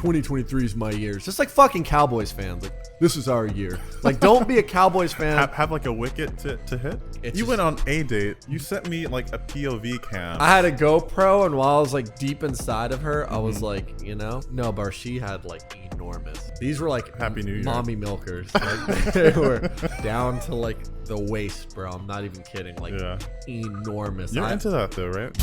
2023 is my year. It's just like fucking Cowboys fans. Like, this is our year. Like, don't be a Cowboys fan. Have like a wicket to hit. You went on a date. You sent me like a POV cam. I had a GoPro, and while I was like deep inside of her, I was like, you know, no, but she had like enormous. These were like Happy New Year mommy milkers. Like, they were down to like the waist, bro. I'm not even kidding. Like, enormous. You're into that though, right?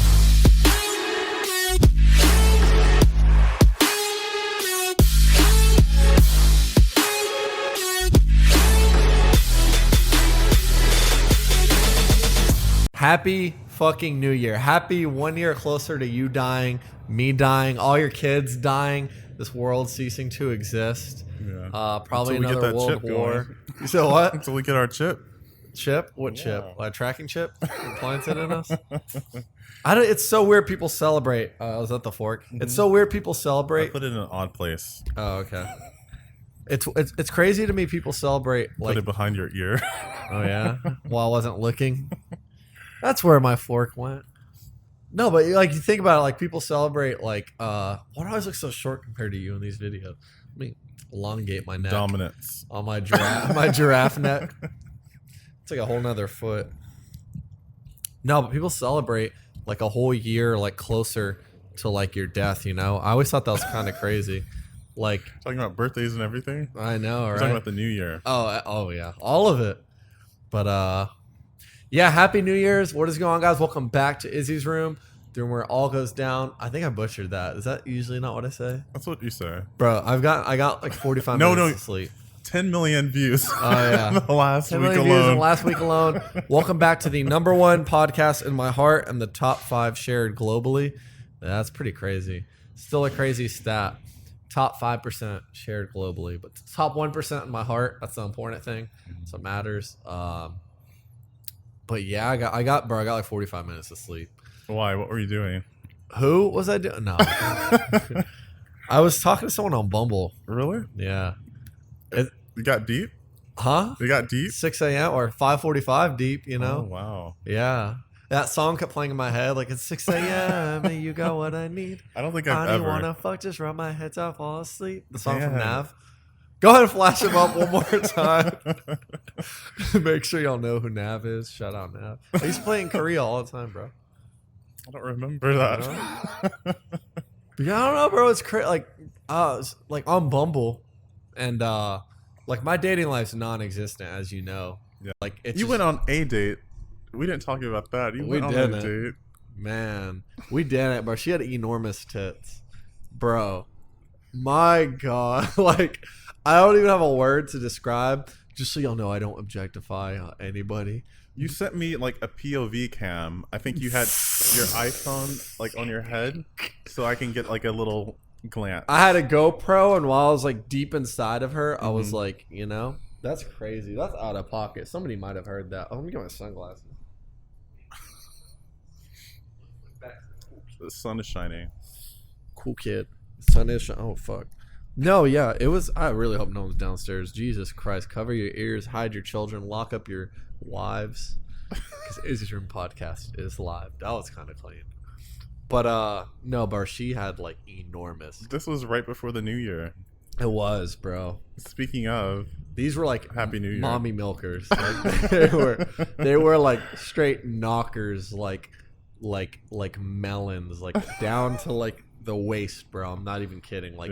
Happy fucking New Year. Happy 1 year closer to you dying, me dying, all your kids dying, this world ceasing to exist. Yeah. Probably Until another world war. You said what? Until we get our chip. Chip? What chip? A tracking chip? Implanted in us? It's so weird people celebrate. I was at the fork. It's so weird people celebrate. I put it in an odd place. Oh, okay. It's crazy to me people celebrate. Like, put it behind your ear. Oh, yeah? While I wasn't looking. That's where my fork went. No, but like you think about it, like people celebrate like why do I always look so short compared to you in these videos? Let me elongate my neck. Dominance. On my giraffe neck. It's like a whole nother foot. No, but people celebrate like a whole year like closer to like your death, you know? I always thought that was kind of crazy. Like talking about birthdays and everything. I know, right? Talking about the new year. Oh yeah. All of it. But yeah, Happy New Year's. What is going on, guys? Welcome back to Izzy's room, the room where it all goes down. I think I butchered that. Is that usually not what I say? That's what you say. Bro, I got like 45 minutes of sleep. 10 million views. Oh, yeah. in the last 10 week million views in alone. the last week alone. Welcome back to the #1 podcast in my heart and the top 5 shared globally. That's pretty crazy. Still a crazy stat. Top 5% shared globally, but top 1% in my heart. That's the important thing. So it matters. But yeah, I got like 45 minutes of sleep. Why? What were you doing? Who was I doing? No. I was talking to someone on Bumble. Really? Yeah. You got deep? Huh? You got deep? 6 a.m. or 5:45 deep, you know? Oh, wow. Yeah. That song kept playing in my head like it's 6 a.m. and you got what I need. I don't think I I've don't ever. wanna fuck, just rub my head till I fall asleep. The song from Nav. Go ahead and flash him up one more time. Make sure y'all know who Nav is. Shout out Nav. He's playing Korea all the time, bro. I don't remember that. Yeah, I don't know, bro. It's crazy. Like on Bumble, and like my dating life's non-existent, as you know. Yeah. Like it's you went on a date. We didn't talk about that. You went on a date. Man, we didn't, bro. She had enormous tits, bro. My God, like I don't even have a word to describe. Just so y'all know, I don't objectify anybody. You sent me like a POV cam. I think you had your iPhone like on your head, so I can get like a little glance. I had a GoPro, and while I was like deep inside of her, I was like, you know, that's crazy. That's out of pocket. Somebody might have heard that. Oh, let me get my sunglasses. The sun is shining. Cool kid. Sun is shining. Oh, fuck. No, yeah, it was. I really hope no one's downstairs. Jesus Christ. Cover your ears, hide your children, lock up your wives. Because Izzy's Room podcast is live. That was kind of clean. But, no, Barshi had, like, enormous. This was right before the new year. It was, bro. Speaking of, these were, like, Happy New Year. Mommy milkers. Like, they were, like, straight knockers, like melons, like, down to, like, the waist, bro. I'm not even kidding. Like,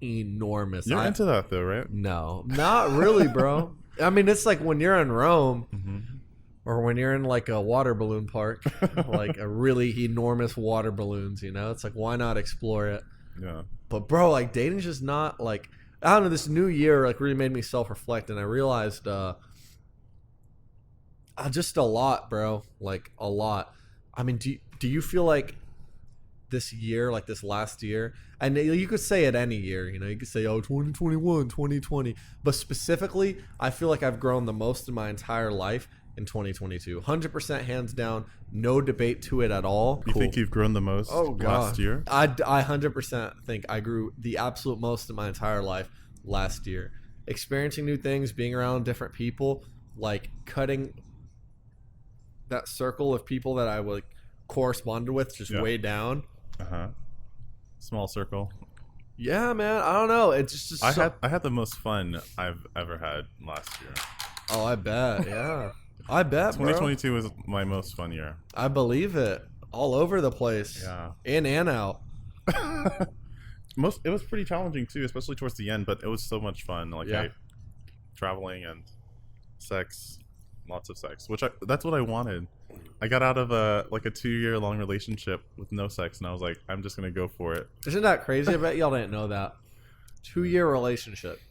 enormous. You're into that, though, right? No, not really, bro. I mean, it's like when you're in Rome or when you're in, like, a water balloon park, like, a really enormous water balloons, you know? It's like, why not explore it? Yeah. But, bro, like, dating's just not, like, I don't know, this new year, like, really made me self-reflect, and I realized just a lot, bro. Like, a lot. I mean, do you feel like this year, like this last year, and you could say it any year, you know, you could say, oh, 2021, 2020, but specifically, I feel like I've grown the most in my entire life in 2022. 100% hands down, no debate to it at all. You think you've grown the most last year? I 100% think I grew the absolute most in my entire life last year. Experiencing new things, being around different people, like cutting that circle of people that I would corresponded with just way down. Small circle. Yeah, man. I don't know. It's just I had the most fun I've ever had last year. Oh, I bet. Yeah, I bet, bro. 2022 was my most fun year. I believe it. All over the place. Yeah. In and out. It was pretty challenging too, especially towards the end, but it was so much fun. Like Yeah. traveling and sex, lots of sex, that's what I wanted. I got out of a 2-year long relationship with no sex, and I was like, I'm just gonna go for it. Isn't that crazy? I bet y'all didn't know that. 2-year relationship.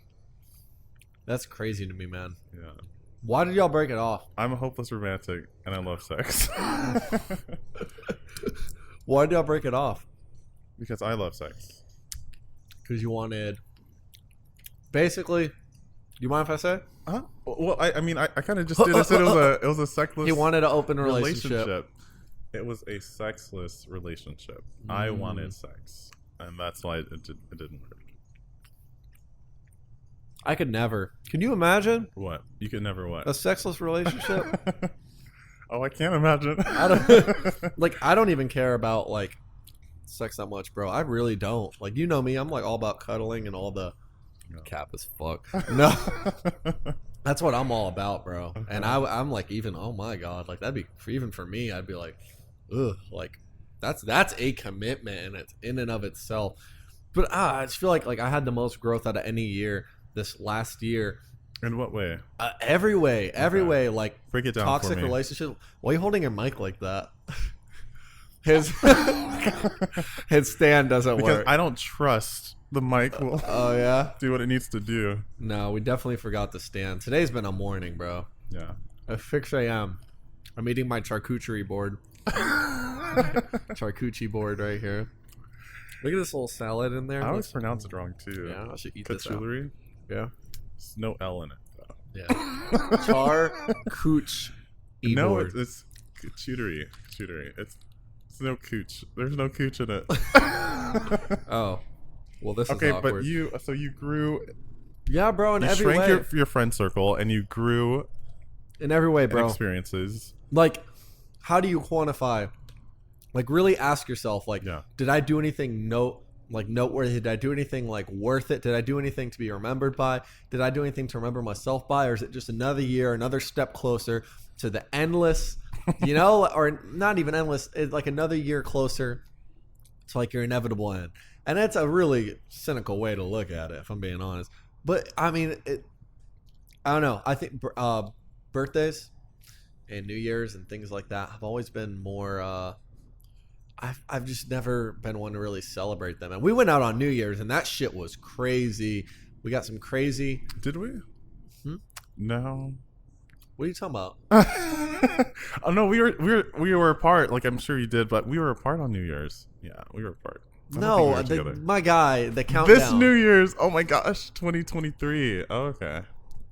That's crazy to me, man. Yeah. Why did y'all break it off? I'm a hopeless romantic, and I love sex. Why did y'all break it off? Because I love sex. Because you wanted... Basically... You mind if I say? Huh? Well, I mean, I kind of just did. I said it was a sexless. He wanted an open relationship. It was a sexless relationship. I wanted sex, and that's why it didn't work. I could never. Can you imagine What? You could never what? a sexless relationship? Oh, I can't imagine. I don't even care about like sex that much, bro. I really don't. Like, you know me, I'm like all about cuddling and all the cap as fuck. No. That's what I'm all about, bro. Okay. And I'm like, even, oh my god, like that'd be, even for me, I'd be like, ugh, like that's a commitment and it's in and of itself. But I just feel like I had the most growth out of any year this last year. In what way? Every way, like Break it down toxic for me. relationship. Why are you holding your mic like that? His stand doesn't Because work. I don't trust the mic will Oh yeah. do what it needs to do. No, we definitely forgot the stand. Today's been a morning, bro. Yeah. At 6 a.m. I'm eating my charcuterie board. Charcuterie board right here. Look at this little salad in there. I always pronounce it wrong too. Yeah, I should eat this out. Cutlery. Yeah. There's no L in it though. Yeah. Charcuterie No, board. it's chutery. It's no cooch. There's no cooch in it. Oh. Well, this Okay, is awkward. but you grew. Yeah, bro, in You every way. shrank your friend circle, and you grew In every way, in bro. experiences. Like, how do you quantify? Like, really ask yourself, like, Yeah. did I do anything noteworthy? Did I do anything like worth it? Did I do anything to be remembered by? Did I do anything to remember myself by? Or is it just another year, another step closer to the endless, or not even endless, it's like another year closer to like your inevitable end? And that's a really cynical way to look at it, if I'm being honest. But I mean, I don't know. I think birthdays and New Year's and things like that have always been more. I've just never been one to really celebrate them. And we went out on New Year's, and that shit was crazy. We got some crazy. Did we? No. What are you talking about? Oh no, we were apart. Like I'm sure you did, but we were apart on New Year's. Yeah, we were apart. I don't think we No, were together. my guy, the countdown. This New Year's. Oh my gosh, 2023. Oh, okay.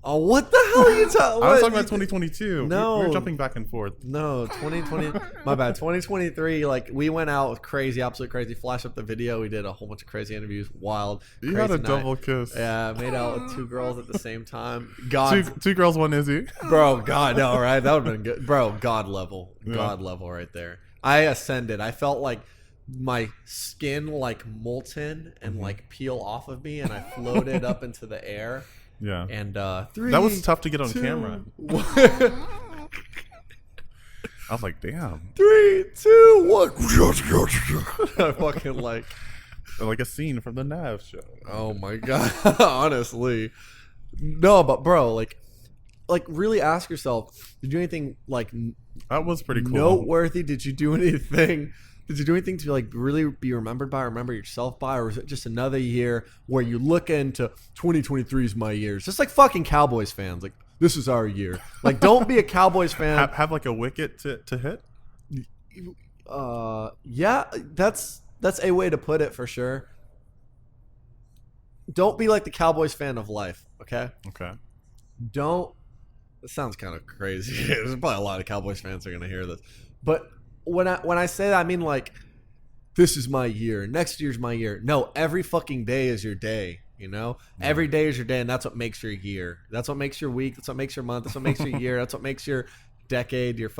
Oh, what the hell are you talking? I was talking about 2022. No. We were jumping back and forth. No, 2020. My bad. 2023. Like, we went out with crazy, absolute crazy. Flash up the video. We did a whole bunch of crazy interviews. Wild. You crazy had a night. double kiss. Yeah, made out with 2 girls at the same time. God, Two girls, one Izzy. bro. God, no, right? That would have been good, bro. God level. Yeah. God level right there. I ascended. I felt like my skin like molten and like peel off of me, and I floated up into the air. Yeah. And 3. That was tough to get on 2, camera. 1. I was like, damn. 3, 2, 1. I fucking like. Like a scene from the Nav show. Oh my god. Honestly, no, but bro, like really ask yourself: did you do anything like That was pretty cool. noteworthy? Did you do anything? Did you do anything to like really be remembered by, remember yourself by, or is it just another year where you look into 2023 is my year? It's just like fucking Cowboys fans, like this is our year. Like, don't be a Cowboys fan. Have like a wicket to hit. Yeah, that's a way to put it for sure. Don't be like the Cowboys fan of life, okay? Okay. Don't. This sounds kind of crazy. There's probably a lot of Cowboys fans that are gonna hear this, but when I say that, I mean like, this is my year. Next year's my year. No, every fucking day is your day. Every day is your day, and that's what makes your year. That's what makes your week. That's what makes your month. That's what makes your year. That's what makes your decade. Your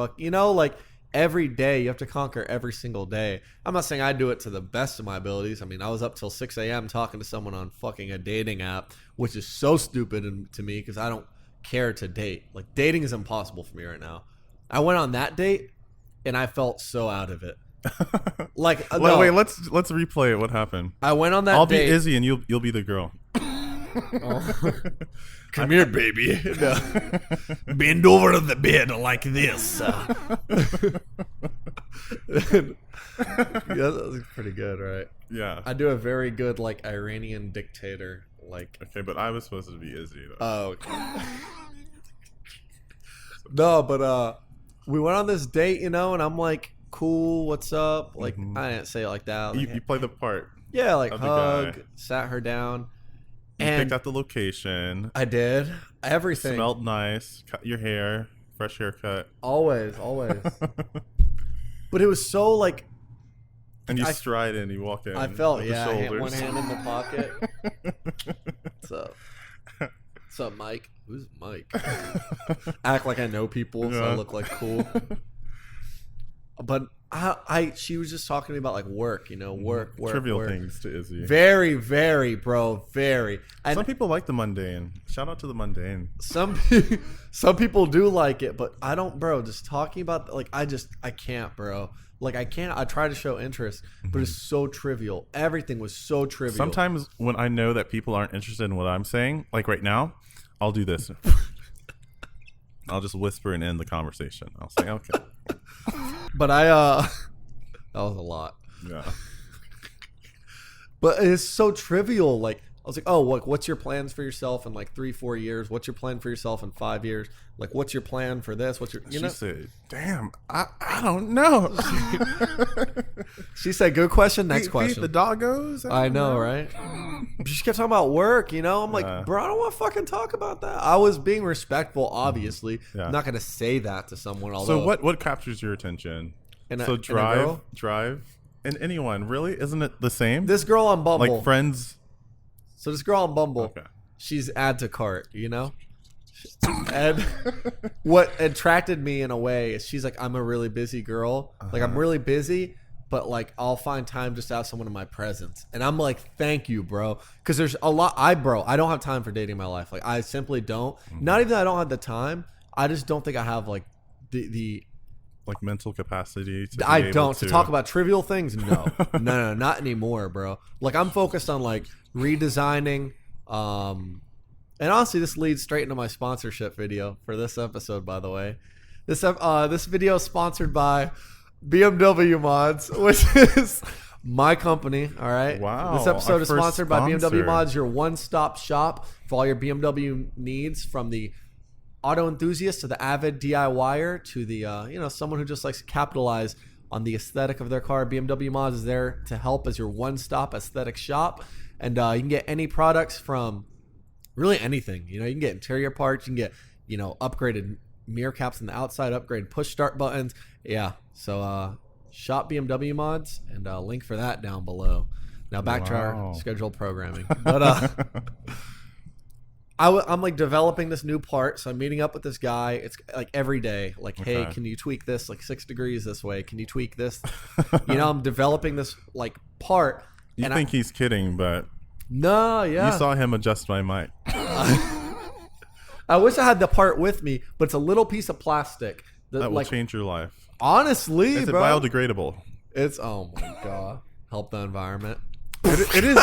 like every day you have to conquer every single day. I'm not saying I do it to the best of my abilities. I mean, I was up till 6 a.m. talking to someone on fucking a dating app, which is so stupid to me because I don't care to date. Like, dating is impossible for me right now. I went on that date and I felt so out of it. Like, no. Wait, let's replay it. What happened? I went on that I'll date. be Izzy and you'll be the girl. Oh. Come here, baby. No. Bend over to the bed like this. Yeah, that was pretty good, right? Yeah. I do a very good, like, Iranian dictator. Like, Okay, but I was supposed to be Izzy, though. oh, okay. No, but we went on this date, you know, and I'm like, cool, what's up? Like, I didn't say it like that. Like, You play the part. yeah, like of the hug, guy. sat her down. You And picked out the location. I did everything. Smelled nice. Cut your hair. Fresh haircut. Always. But it was so, like, And you stride in. You walk in. I felt, with the I had shoulders. one hand in the pocket. What's up, Mike? Who's Mike? Act like I know people, so I look like cool. But she was just talking to me about, like, work, you know, work. Trivial work. things to Izzy. Very, very, bro, very. And Some people like the mundane. Shout out to the mundane. some people do like it, but I don't, bro. Just talking about, like, I can't, bro. Like, I can't. I try to show interest, but it's so trivial. Everything was so trivial. Sometimes when I know that people aren't interested in what I'm saying, like right now, I'll do this. I'll just whisper and end the conversation. I'll say, okay. But that was a lot. Yeah. But it's so trivial. Like, I was like, oh, what's your plans for yourself in like 3-4 years? What's your plan for yourself in 5 years? Like, what's your plan for this? What's your, She said, damn, I don't know. She said, good question. Next Feed question. the doggos? I know, right? She kept talking about work, you know? I'm like, bro, I don't want to fucking talk about that. I was being respectful, obviously. Yeah. I'm not going to say that to someone. Although, So what captures your attention? So drive, and anyone, really? Isn't it the same? This girl on Bumble. Like friends? So this girl on Bumble, Okay. she's add to cart, you know? And what attracted me in a way is she's like, I'm a really busy girl. Like, I'm really busy, but like, I'll find time just to have someone in my presence. And I'm like, thank you, bro. Because there's a lot. I don't have time for dating in my life. Like, I simply don't. Not even that I don't have the time. I just don't think I have like the Like mental capacity to I be able don't to talk about trivial things. No, no, not anymore, bro. Like, I'm focused on like redesigning. And honestly, this leads straight into my sponsorship video for this episode. By the way, this video is sponsored by BMW Mods, which is my company. All right. Wow. This episode our is first sponsored by BMW sponsor. Mods, your one-stop shop for all your BMW needs, from the auto enthusiast to the avid DIYer to the someone who just likes to capitalize on the aesthetic of their car. BMW Mods is there to help as your one-stop aesthetic shop, and you can get any products from really anything. You can get interior parts, you can get upgraded mirror caps on the outside, upgraded push start buttons. Yeah, so shop BMW Mods, and link for that down below. Now back to our scheduled programming, but I'm like developing this new part, so I'm meeting up with this guy. It's like every day, like, hey, can you tweak this like 6 degrees this way? Can you tweak this? I'm developing this like part. You think he's kidding, but no, yeah. You saw him adjust my mic. I wish I had the part with me, but it's a little piece of plastic that will change your life. Honestly, is it bro, biodegradable? It's oh my god, help the environment. It is.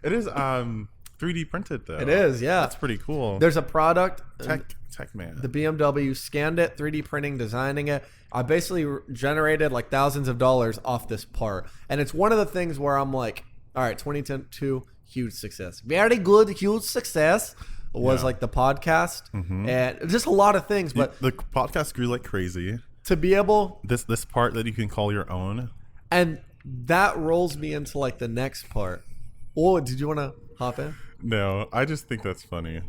It is 3D printed though. It is, yeah. That's pretty cool. There's a product, Tech man. the BMW scanned it, 3D printing, designing it. I basically generated like thousands of dollars off this part, and it's one of the things where I'm like, all right, 2022, huge success, very good, huge success. Was like the podcast and just a lot of things, but the podcast grew like crazy. To be able this part that you can call your own, and that rolls me into like the next part. Oh, did you want to hop in? No, I just think that's funny.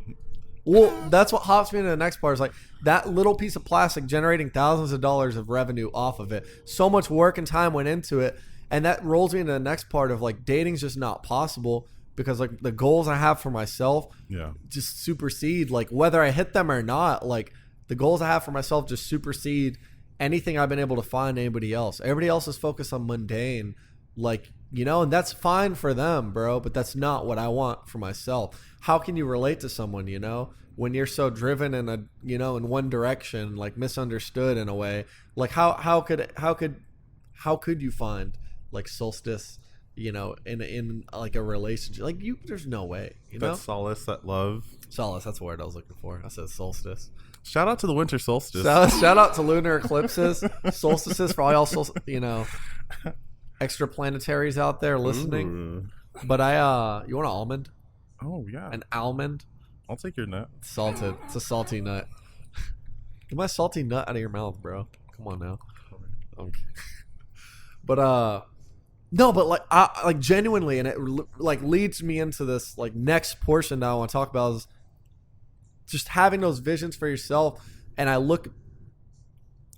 Well, that's what hops me into the next part, is like that little piece of plastic generating thousands of dollars of revenue off of it. So much work and time went into it, and that rolls me into the next part of like dating's just not possible. Because like the goals I have for myself just supersede, like whether I hit them or not, like the goals I have for myself just supersede anything I've been able to find anybody else. Everybody else is focused on mundane, like, you know, and that's fine for them, bro, but that's not what I want for myself. How can you relate to someone, you know, when you're so driven in a, you know, in one direction, like misunderstood in a way? Like how could you find like solstice, you know, in like a relationship? Like there's no way, you know. That solace, that love. Solace, that's the word I was looking for. I said solstice. Shout out to the winter solstice. Shout out to lunar eclipses, solstices for all y'all, you know, extra planetaries out there listening. Ooh. But you want an almond? Oh yeah, An almond? I'll take your nut. It's salted. It's a salty nut. Get my salty nut out of your mouth, bro. Come on now. Okay. But no, but like genuinely, and it like leads me into this like next portion that I want to talk about is just having those visions for yourself. And I look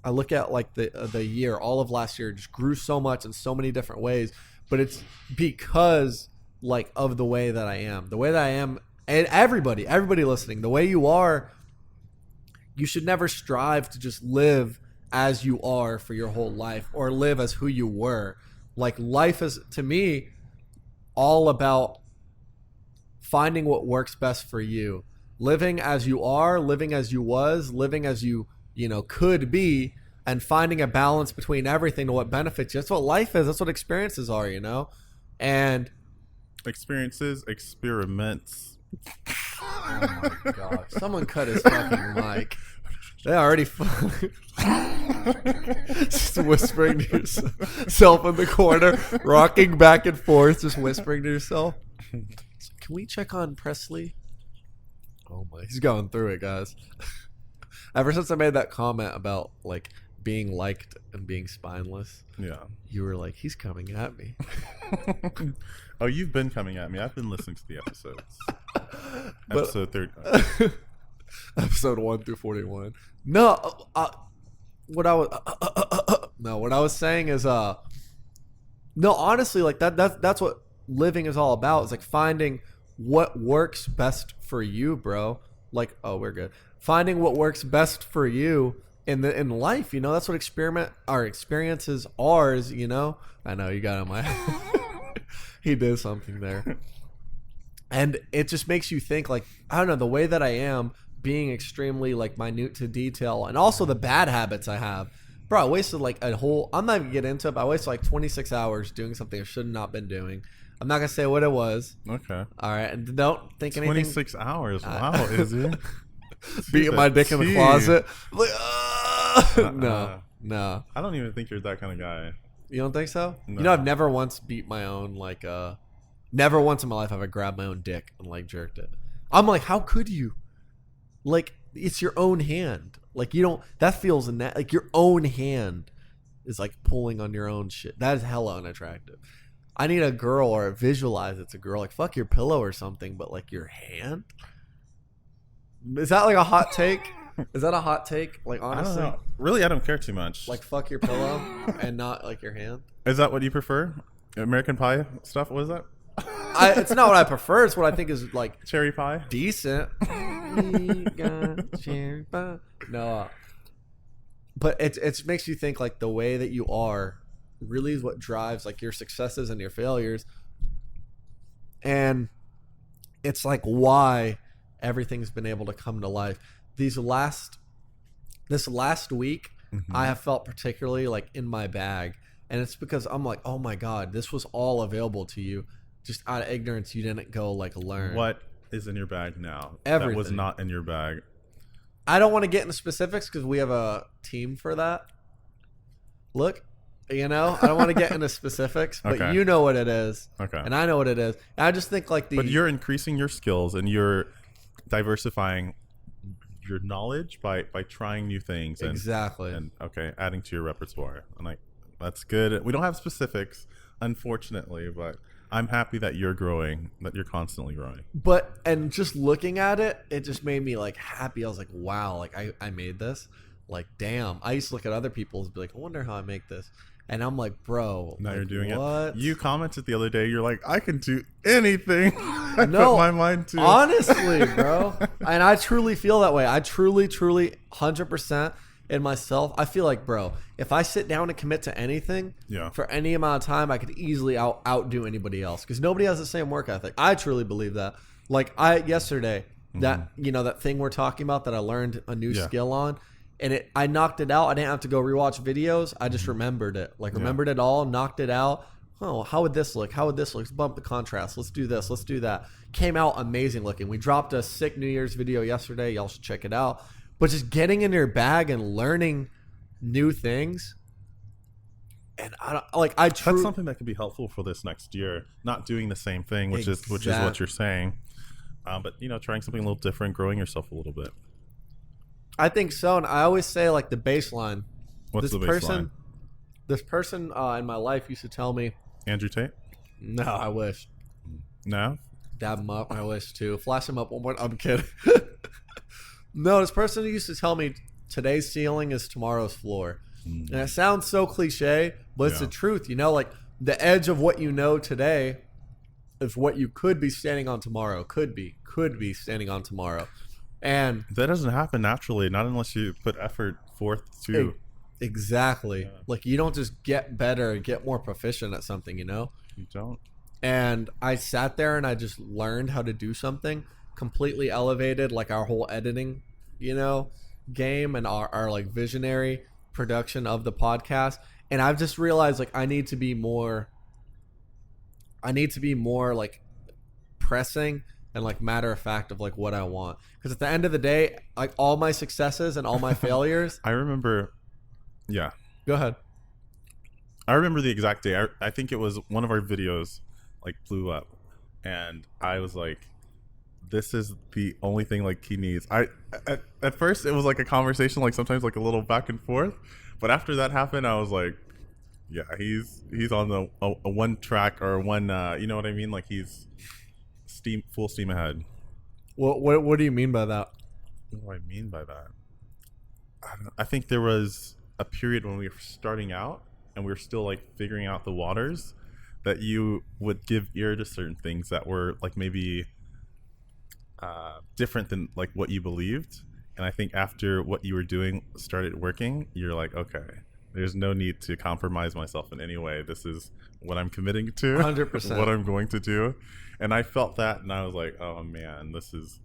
at like the year, all of last year just grew so much in so many different ways, but it's because like of the way that I am, and everybody listening, the way you are, you should never strive to just live as you are for your whole life or live as who you were. Like life is, to me, all about finding what works best for you. Living as you are, living as you was, living as you know, could be, and finding a balance between everything to what benefits you. That's what life is. That's what experiences are, you know? And experiences, experiments. Oh my god. Someone cut his fucking mic. They already just whispering to yourself in the corner, rocking back and forth, just whispering to yourself. Can we check on Presley? Oh my, he's going through it, guys. Ever since I made that comment about like being liked and being spineless, yeah, you were like, he's coming at me. Oh, you've been coming at me. I've been listening to the episodes. Episode 30. Episode 1 through 41. No, what I was saying is no, honestly, like that's what living is all about. It's like finding what works best for you, bro. Like, oh, we're good. Finding what works best for you in life, you know. That's what our experiences are, you know. I know you got on my he did something there. And it just makes you think, like, I don't know, the way that I am, being extremely like minute to detail, and also the bad habits I have. Bro, I wasted like I'm not even getting into it, but I wasted like 26 hours doing something I should not been doing. I'm not gonna say what it was. Okay. All right, and don't think anything. 26 hours. Wow, Izzy. Beating my dick in the closet. Like, no. I don't even think you're that kind of guy. You don't think so? No. You know, I've never once beat my own never once in my life have I grabbed my own dick and like jerked it. I'm like, how could you? Like, it's your own hand. Like, you don't. That feels like your own hand is like pulling on your own shit. That is hella unattractive. I need a girl, or visualize it's a girl. Like, fuck your pillow or something, but like your hand. Is that like a hot take? Is that a hot take? Like, honestly, I don't know. Really, I don't care too much. like fuck your pillow and not like your hand. Is that what you prefer? American Pie stuff? What is that? It's not what I prefer. It's what I think is like Cherry pie? decent. We got cherry pie. No, but it makes you think like the way that you are really is what drives like your successes and your failures, and it's like why everything's been able to come to life. This last week, I have felt particularly like in my bag, and it's because I'm like, oh my god, this was all available to you. Just out of ignorance, you didn't go like learn. What is in your bag now? Everything. That was not in your bag. I don't want to get into specifics because we have a team for that. Look, you know, I don't want to get into specifics, but Okay. you know what it is. Okay. And I know what it is. And I just think like But you're increasing your skills and you're diversifying your knowledge by trying new things. And, exactly. And okay, adding to your repertoire. And like, that's good. We don't have specifics, unfortunately, but I'm happy that you're growing, that you're constantly growing. But, and just looking at it, it just made me like happy. I was like, wow, like I made this. Like, damn. I used to look at other people's and be like, I wonder how I make this. And I'm like, bro. Now like, you're doing what? it. You commented the other day, you're like, I can do anything. I No, put my mind to. honestly, bro. And I truly feel that way. I truly, 100%. in myself, I feel like, bro, if I sit down and commit to anything for any amount of time, I could easily outdo anybody else because nobody has the same work ethic. I truly believe that. Like yesterday, that that thing we're talking about that I learned a new skill on, and I knocked it out. I didn't have to go rewatch videos. I just remembered it. Like remembered it all, knocked it out. Oh, how would this look? How would this look? Let's bump the contrast. Let's do this. Let's do that. Came out amazing looking. We dropped a sick New Year's video yesterday. Y'all should check it out. But just getting in your bag and learning new things. And that's something that could be helpful for this next year. Not doing the same thing, which is what you're saying. But trying something a little different, growing yourself a little bit. I think so. And I always say like the baseline. What's the baseline? This person in my life used to tell me, Andrew Tate? No, I wish. No? Dab him up. I wish too. Flash him up one more. I'm kidding. No, this person used to tell me today's ceiling is tomorrow's floor. And it sounds so cliche, but it's the truth. Like the edge of what you know today is what you could be standing on tomorrow. Could be standing on tomorrow. And that doesn't happen naturally, not unless you put effort forth to. Exactly. Yeah. Like you don't just get better, get more proficient at something, You don't. And I sat there and I just learned how to do something, completely elevated like our whole editing, game and our like visionary production of the podcast. And I've just realized like I need to be more like pressing and like matter of fact of like what I want. Because at the end of the day, like all my successes and all my failures. I remember. Yeah. Go ahead. I remember the exact day. I think it was one of our videos like blew up. And I was like, this is the only thing like he needs. At first it was like a conversation, like sometimes like a little back and forth. But after that happened, I was like, yeah, he's on the a one track or one, you know what I mean? Like he's full steam ahead. What do you mean by that? What do I mean by that? I think there was a period when we were starting out and we were still like figuring out the waters that you would give ear to certain things that were like maybe different than like what you believed. And I think after what you were doing started working, you're like, okay, there's no need to compromise myself in any way. This is what I'm committing to. 100%. What I'm going to do. And I felt that and I was like, oh man, this is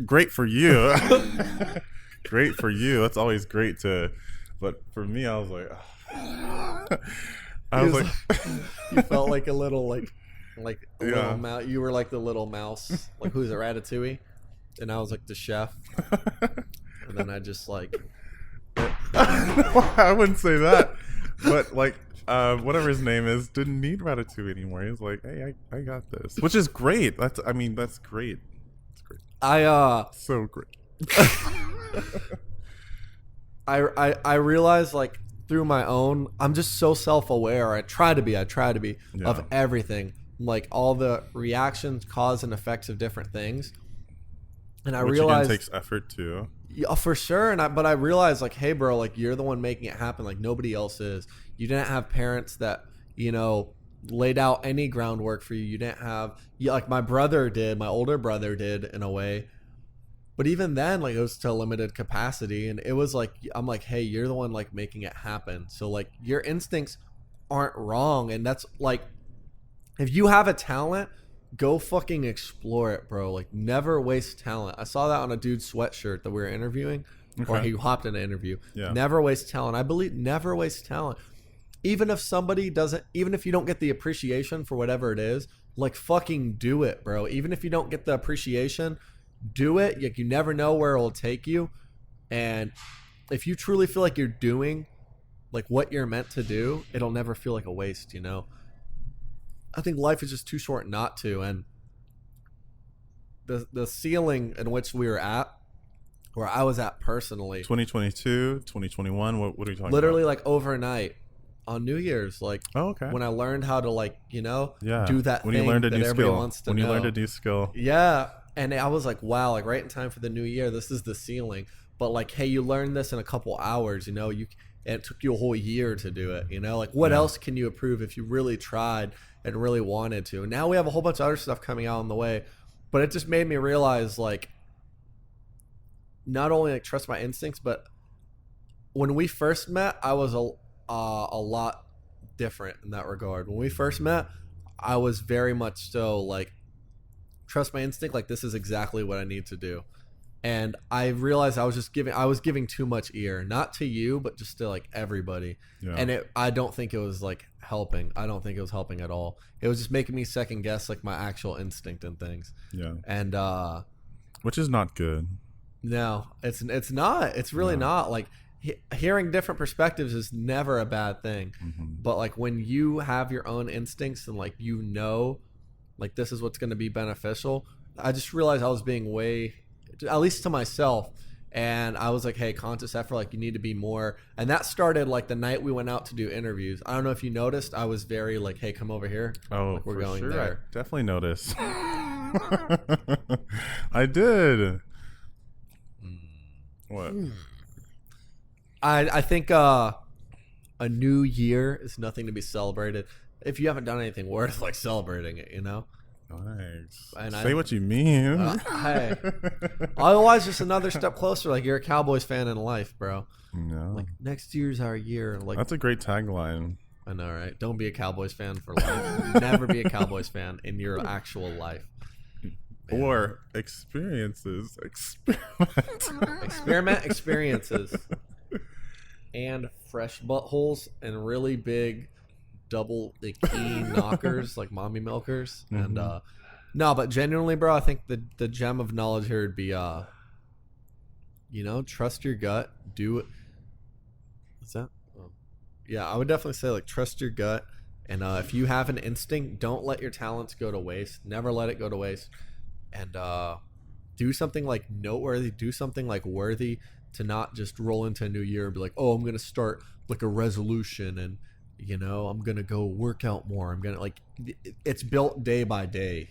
great for you. Great for you. That's always great to. But for me, I was like, you felt like a little little mouse. You were like the little mouse, like who's a Ratatouille, and I was like the chef. And then I just like, I wouldn't say that, but like whatever his name is, didn't need Ratatouille anymore. He was like, hey, I got this, which is great. That's great. It's great. So great. I realize like through my own, I'm just so self-aware. I try to be of everything, like all the reactions, cause and effects of different things. And I realize it takes effort too. Yeah, for sure. But I realized like, hey, bro, like you're the one making it happen. Like nobody else is. You didn't have parents that laid out any groundwork for you. You didn't have like my brother did, my older brother did in a way. But even then, like it was to a limited capacity, and it was like I'm like, hey, you're the one like making it happen. So like your instincts aren't wrong, and that's like, if you have a talent, go fucking explore it, bro. Like never waste talent. I saw that on a dude's sweatshirt that we were interviewing, or he hopped in an interview. Yeah. Never waste talent. I believe never waste talent. Even if somebody doesn't, even if you don't get the appreciation for whatever it is, like fucking do it, bro. Even if you don't get the appreciation, do it. Like you never know where it'll take you. And if you truly feel like you're doing like what you're meant to do, it'll never feel like a waste, I think life is just too short not to. And the ceiling in which we were at, where I was at personally, 2022, 2021, what are you talking literally about? Like overnight on New Year's, like when I learned how to like do that when thing you learned a that new everybody skill. wants to when know. You learned a new skill. Yeah. And I was like, wow, like right in time for the new year, this is the ceiling. But like, hey, you learned this in a couple hours, and it took you a whole year to do it, like what else can you improve if you really tried and really wanted to? And now we have a whole bunch of other stuff coming out on the way, but it just made me realize like, not only like trust my instincts, but when we first met, I was a lot different in that regard. When we first met, I was very much so like, trust my instinct. Like, this is exactly what I need to do. And I realized I was giving too much ear, not to you, but just to like everybody. Yeah. And I don't think it was like helping. I don't think it was helping at all. It was just making me second guess like my actual instinct and things. Yeah. And which is not good. no, it's not. It's really not. Like, hearing different perspectives is never a bad thing. Mm-hmm. But like when you have your own instincts and like like this is what's going to be beneficial. I just realized I was being way, at least to myself, and I was like, hey, conscious effort, like you need to be more. And that started like the night we went out to do interviews. I don't know if you noticed, I was very like, hey, come over here. Oh, like, we're for going sure. there. I definitely noticed. I did. What? I think a new year is nothing to be celebrated if you haven't done anything worth like celebrating it, you know. Nice. And Say what you mean. Hey, otherwise just another step closer. Like, you're a Cowboys fan in life, bro. No. Like, next year's our year. Like, That's a great tagline. I know, right? Don't be a Cowboys fan for life. Never be a Cowboys fan in your actual life. Man. Or experiences. Experiment experiences. And fresh buttholes and really big double key knockers like mommy milkers. Mm-hmm. And no, but genuinely, bro, I think the gem of knowledge here would be trust your gut. Do it. What's that? Oh. Yeah, I would definitely say like trust your gut. And if you have an instinct, don't let your talents go to waste. Never let it go to waste. And do something like noteworthy, do something like worthy, to not just roll into a new year and be like, oh, I'm going to start like a resolution and, I'm going to go work out more. I'm going to like, it's built day by day,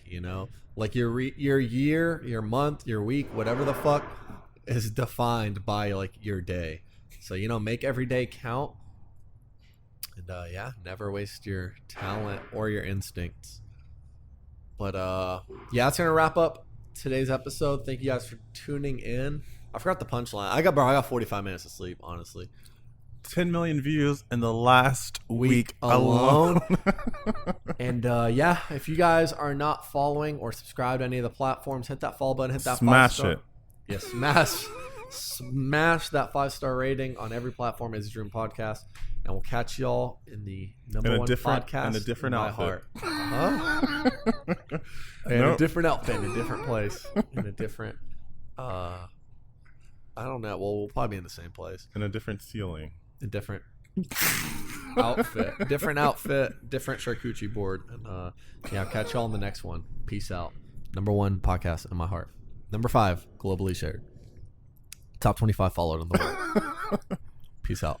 like your year, your month, your week, whatever the fuck is defined by like your day. So, make every day count. And never waste your talent or your instincts. But that's going to wrap up today's episode. Thank you guys for tuning in. I forgot the punchline. I got 45 minutes of sleep, honestly. 10 million views in the last week alone. And if you guys are not following or subscribed to any of the platforms, hit that follow button, hit that smash 5-star. it. Yeah, smash that 5-star rating on every platform. Izzy's Dream Podcast, and we'll catch y'all in the number one podcast in a different in my outfit. Heart. In a different outfit, in a different place, in a different. I don't know. Well, we'll probably be in the same place. In a different ceiling. A different outfit. Different outfit. Different charcuterie board. And I'll catch y'all in the next one. Peace out. Number one podcast in my heart. Number 5, globally shared. Top 25 followed in the world. Peace out.